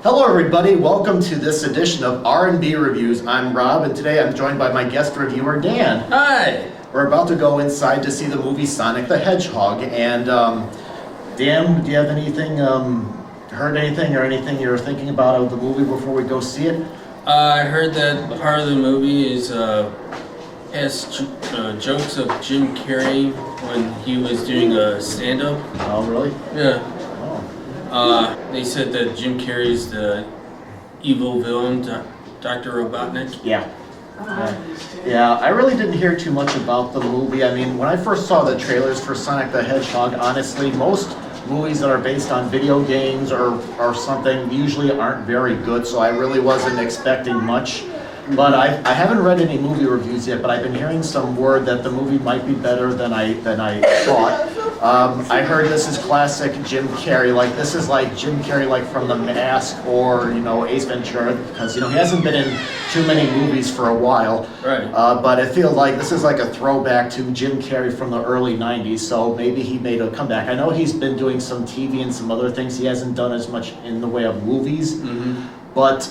Hello everybody, welcome to this edition of R&B Reviews. I'm Rob and today I'm joined by my guest reviewer Dan. Hi! We're about to go inside to see the movie Sonic the Hedgehog and Dan, do you have anything, heard anything or anything you're thinking about of the movie before we go see it? I heard that part of the movie has jokes of Jim Carrey when he was doing a stand-up. Oh really? Yeah. Oh. They said that Jim Carrey's the evil villain, Dr. Robotnik. Yeah. Yeah, I really didn't hear too much about the movie. I mean, when I first saw the trailers for Sonic the Hedgehog, honestly, most movies that are based on video games or something usually aren't very good, so I really wasn't expecting much. But I haven't read any movie reviews yet, but I've been hearing some word that the movie might be better than I thought. I heard this is classic Jim Carrey, like this is like Jim Carrey like from The Mask or, Ace Ventura, because, he hasn't been in too many movies for a while. Right. But I feel like this is like a throwback to Jim Carrey from the early 90s, so maybe he made a comeback. I know he's been doing some TV and some other things. He hasn't done as much in the way of movies, but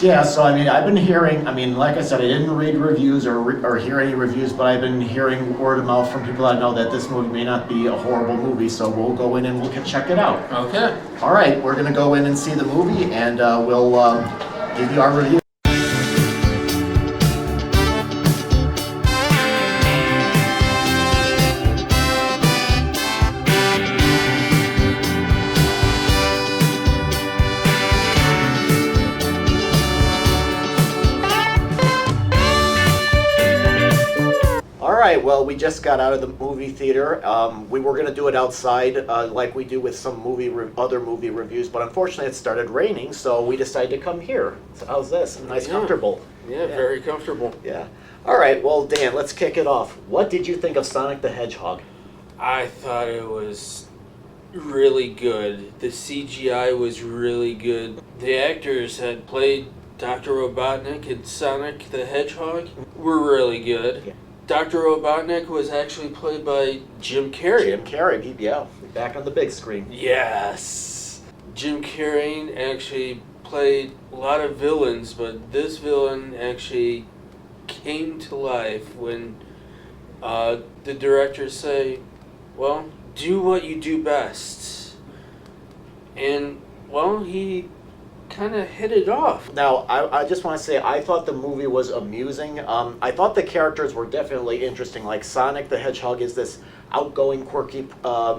yeah, so I've been hearing, like I said, I didn't read reviews or hear any reviews, but I've been hearing word of mouth from people I know that this movie may not be a horrible movie, so we'll go in and we can check it out. Okay. All right, we're going to go in and see the movie, and we'll give you our review. Alright, well, we just got out of the movie theater. We were going to do it outside like we do with some other movie reviews, but unfortunately it started raining, so we decided to come here. So how's this? Nice, comfortable. Yeah, very comfortable. Yeah. Alright, well, Dan, let's kick it off. What did you think of Sonic the Hedgehog? I thought it was really good. The CGI was really good. The actors that played Dr. Robotnik and Sonic the Hedgehog were really good. Yeah. Dr. Robotnik was actually played by Jim Carrey. Jim Carrey, yeah, back on the big screen. Yes! Jim Carrey actually played a lot of villains, but this villain actually came to life when the directors say, well, do what you do best. And, well, he kind of hit it off. Now, I just want to say, I thought the movie was amusing. I thought the characters were definitely interesting. Like Sonic the Hedgehog is this outgoing, quirky,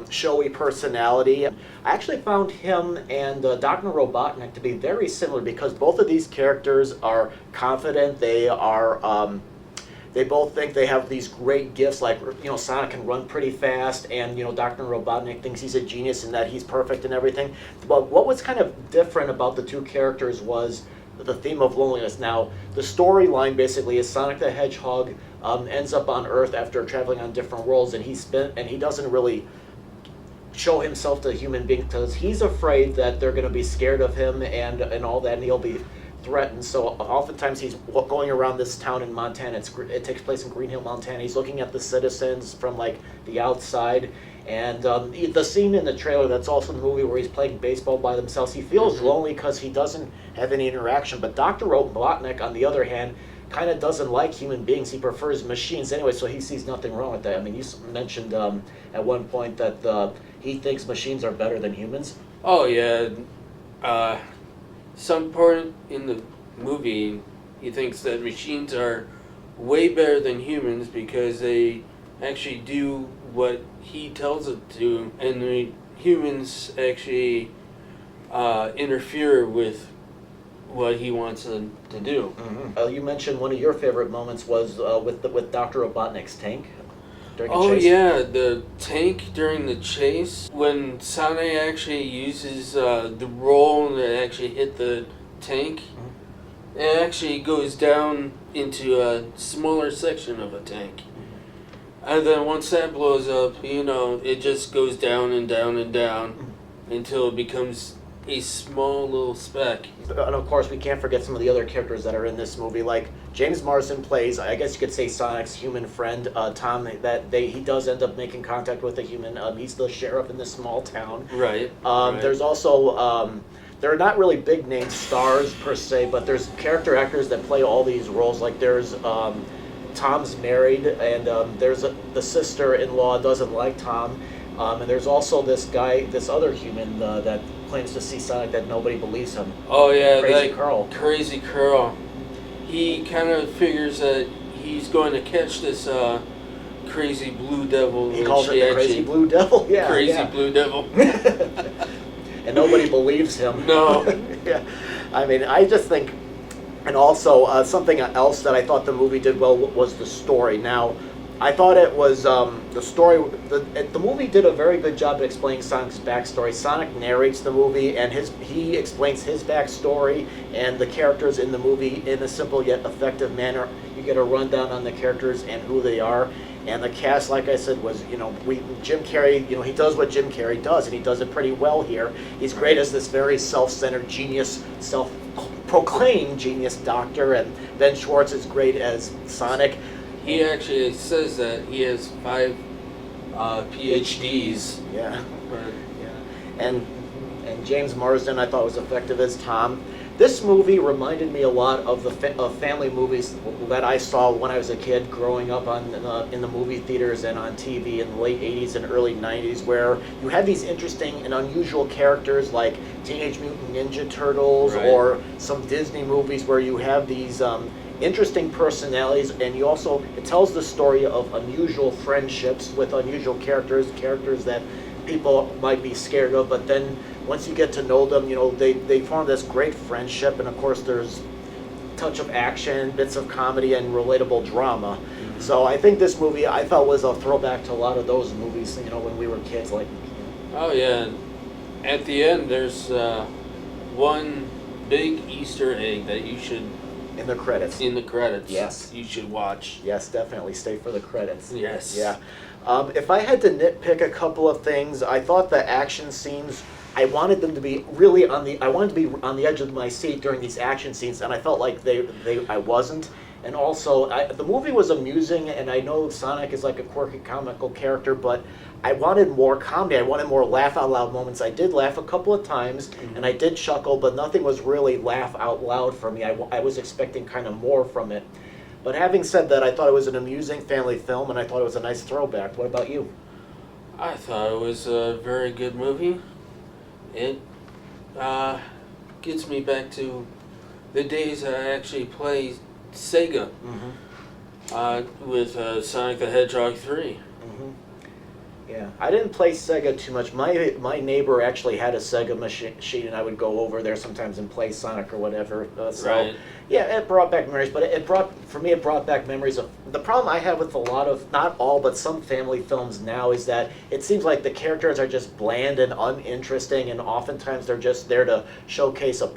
showy personality. I actually found him and Dr. Robotnik to be very similar because both of these characters are confident. They are. They both think they have these great gifts, like, Sonic can run pretty fast, and, Dr. Robotnik thinks he's a genius and that he's perfect and everything. But what was kind of different about the two characters was the theme of loneliness. Now, the storyline basically is Sonic the Hedgehog ends up on Earth after traveling on different worlds, and he doesn't really show himself to human beings because he's afraid that they're going to be scared of him and all that, and he'll be threatened. So oftentimes he's going around this town in Montana. It takes place in Green Hill, Montana. He's looking at the citizens from like the outside, and the scene in the trailer that's also in the movie where he's playing baseball by themselves. He feels lonely because he doesn't have any interaction. But Dr. Robotnik, on the other hand, kind of doesn't like human beings. He prefers machines anyway, so he sees nothing wrong with that. You mentioned at one point that he thinks machines are better than humans. Oh yeah. Some point in the movie, he thinks that machines are way better than humans because they actually do what he tells it to, and the humans actually interfere with what he wants them to do. You mentioned one of your favorite moments was with Dr. Robotnik's tank. Oh yeah, the tank during the chase. When Sonic actually uses the roll that actually hit the tank, it actually goes down into a smaller section of a tank. And then once that blows up, it just goes down and down and down until it becomes a small little speck. And of course, we can't forget some of the other characters that are in this movie. Like James Marsden plays, I guess you could say, Sonic's human friend, Tom. He does end up making contact with a human. He's the sheriff in this small town. Right. There's also they're not really big name stars per se, but there's character actors that play all these roles. Like there's Tom's married, and there's the sister-in-law doesn't like Tom, and there's also this guy, this other human that claims to see Sonic that nobody believes him. Oh yeah, Crazy Carl. Crazy Carl. He kind of figures that he's going to catch this crazy blue devil. He calls it the crazy blue devil. Yeah, crazy blue devil. And nobody believes him. No. Yeah, I mean, I just think. And also, something else that I thought the movie did well was the story. Now, I thought it was the story. The movie did a very good job at explaining Sonic's backstory. Sonic narrates the movie, and he explains his backstory and the characters in the movie in a simple yet effective manner. You get a rundown on the characters and who they are. And the cast, like I said, was, Jim Carrey, he does what Jim Carrey does, and he does it pretty well here. He's great as this very self-centered genius, self-proclaimed genius doctor, and Ben Schwartz is great as Sonic. He actually says that he has 5 PhDs. Yeah. And James Marsden, I thought, was effective as Tom. This movie reminded me a lot of of family movies that I saw when I was a kid, growing up in the movie theaters and on TV in the late 80s and early 90s, where you had these interesting and unusual characters like Teenage Mutant Ninja Turtles, right, or some Disney movies where you have these interesting personalities, and it tells the story of unusual friendships with unusual characters that people might be scared of, but then once you get to know them, they form this great friendship, and of course there's a touch of action, bits of comedy, and relatable drama. Mm-hmm. So I think this movie, I felt, was a throwback to a lot of those movies, when we were kids. Oh yeah, at the end there's one big Easter egg that you should... In the credits. Yes. You should watch. Yes, definitely. Stay for the credits. Yes. Yeah. If I had to nitpick a couple of things, I thought the action scenes, I wanted them to be really I wanted to be on the edge of my seat during these action scenes, and I felt like I wasn't. And also, the movie was amusing, and I know Sonic is like a quirky, comical character, but I wanted more comedy. I wanted more laugh-out-loud moments. I did laugh a couple of times, and I did chuckle, but nothing was really laugh-out-loud for me. I was expecting kind of more from it. But having said that, I thought it was an amusing family film, and I thought it was a nice throwback. What about you? I thought it was a very good movie. It gets me back to the days I actually played Sega, with Sonic the Hedgehog 3. Mm-hmm. Yeah, I didn't play Sega too much. My neighbor actually had a Sega machine, and I would go over there sometimes and play Sonic or whatever. Right. Yeah, it brought back memories, but it brought back memories of... The problem I have with a lot of, not all, but some family films now is that it seems like the characters are just bland and uninteresting, and oftentimes they're just there to showcase a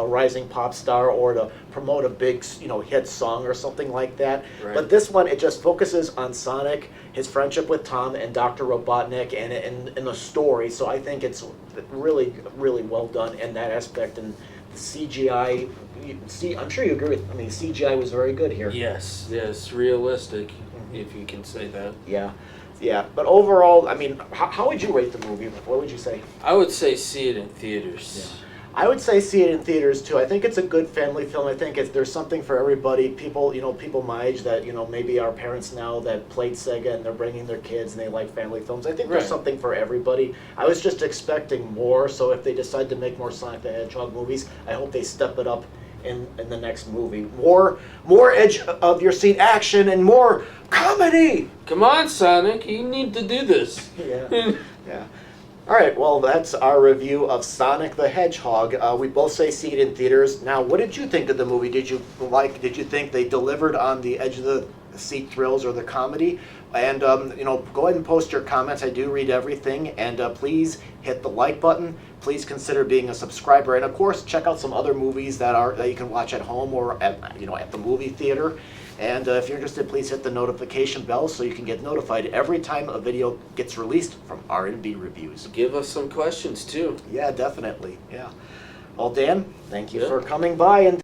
rising pop star, or to promote a big, hit song or something like that. Right. But this one, it just focuses on Sonic, his friendship with Tom, and Dr. Robotnik, and the story. So I think it's really, really well done in that aspect. And the CGI, I'm sure you agree with me. CGI was very good here. Yes, realistic, if you can say that. Yeah. But overall, I mean, how would you rate the movie? What would you say? I would say see it in theaters. Yeah. I would say see it in theaters too. I think it's a good family film. I think there's something for everybody. People my age that maybe our parents now that played Sega and they're bringing their kids and they like family films. I think there's something for everybody. I was just expecting more. So if they decide to make more Sonic the Hedgehog movies, I hope they step it up in the next movie. More edge of your seat action and more comedy. Come on, Sonic, you need to do this. Yeah. All right, well, that's our review of Sonic the Hedgehog. We both say see it in theaters. Now, what did you think of the movie? Did you think they delivered on the edge of the seat thrills or the comedy? And, go ahead and post your comments. I do read everything. And please hit the like button. Please consider being a subscriber. And, of course, check out some other movies that you can watch at home or at the movie theater. And if you're interested, please hit the notification bell so you can get notified every time a video gets released from R&B Reviews. Give us some questions, too. Yeah, definitely. Yeah. Well, Dan, thank you for coming by and